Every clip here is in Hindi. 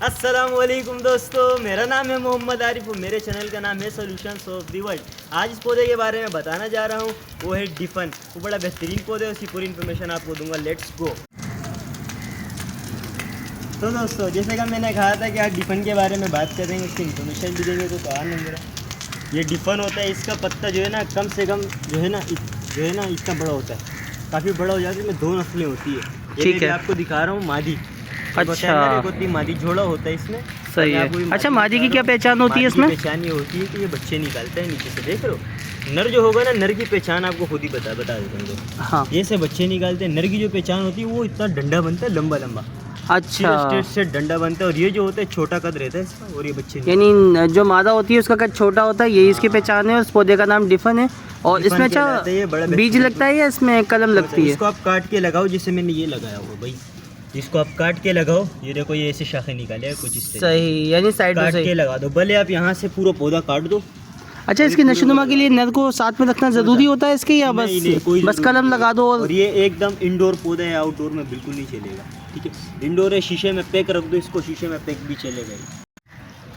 अस्सलामुअलैकुम दोस्तों, मेरा नाम है मोहम्मद आरिफ और मेरे चैनल का नाम है सॉल्यूशंस ऑफ द वर्ल्ड। आज इस पौधे के बारे में बताना जा रहा हूँ, वो है डिफन। वो बड़ा बेहतरीन पौधे है, उसकी पूरी इन्फॉर्मेशन आपको दूंगा। Let's go. तो दोस्तों, जैसे कि मैंने कहा था कि आज डिफन के बारे में बात करेंगे, उसकी इन्फॉर्मेशन भी देंगे। तो कहा नहीं मेरा ये डिफन होता है, इसका पत्ता जो है ना कम से कम जो है ना इतना बड़ा होता है, काफ़ी बड़ा हो जाता है। इसमें दो नस्लें होती है। ठीक है, आपको दिखा रहा हूँ मादी। अच्छा, होती मादी जोड़ा होता है इसमें। सही है। अच्छा, मादी की क्या पहचान होती है इसमें? पहचान ये होती है कि ये बच्चे निकालता है नीचे से, देख रहे हो। नर जो होगा ना, नर की पहचान आपको खुद ही बता देता हूँ। हाँ, ये से बच्चे निकालते हैं। नर की जो पहचान होती है वो इतना डंडा बनता है, लंबा लंबा। अच्छा, स्ट्रेट से डंडा बनता है। और ये जो होता है छोटा कद रहता है इसका, और ये बच्चे यानी जो मादा होती है उसका कद छोटा होता है, यही इसकी पहचान है। उस पौधे का नाम डिफन है। और इसमें अच्छा बीज लगता है या इसमें कलम लगती है? इसको आप काट के लगाओ, जैसे मैंने ये लगाया हुआ भाई। इसको आप काट के लगाओ, ये देखो ये ऐसे शाखें निकाले हैं कुछ इस तरह। सही, यानी साइड काट में के लगा दो, भले आप यहाँ से पूरा पौधा काट दो। अच्छा, इसकी नशोनुमा के लिए नर को साथ में रखना ज़रूरी होता है इसके, या बस कलम लगा दो? और ये एकदम इंडोर पौधा है, आउटडोर में बिल्कुल नहीं चलेगा। ठीक है, इंडोर है, शीशे में पैक रख दो इसको, शीशे में पैक भी चलेगा।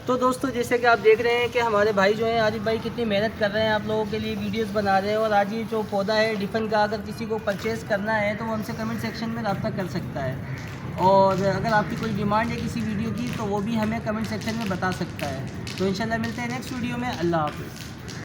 तो दोस्तों, जैसे कि आप देख रहे हैं कि हमारे भाई जो हैं, आरिफ भाई कितनी मेहनत कर रहे हैं, आप लोगों के लिए वीडियोस बना रहे हैं। और आज ये जो पौधा है डिफन का, अगर किसी को परचेज़ करना है तो वो हमसे कमेंट सेक्शन में रब्ता कर सकता है। और अगर आपकी कोई डिमांड है किसी वीडियो की तो वो भी हमें कमेंट सेक्शन में बता सकता है। तो इंशाल्लाह मिलते हैं नेक्स्ट वीडियो में। अल्लाह हाफ़िज़।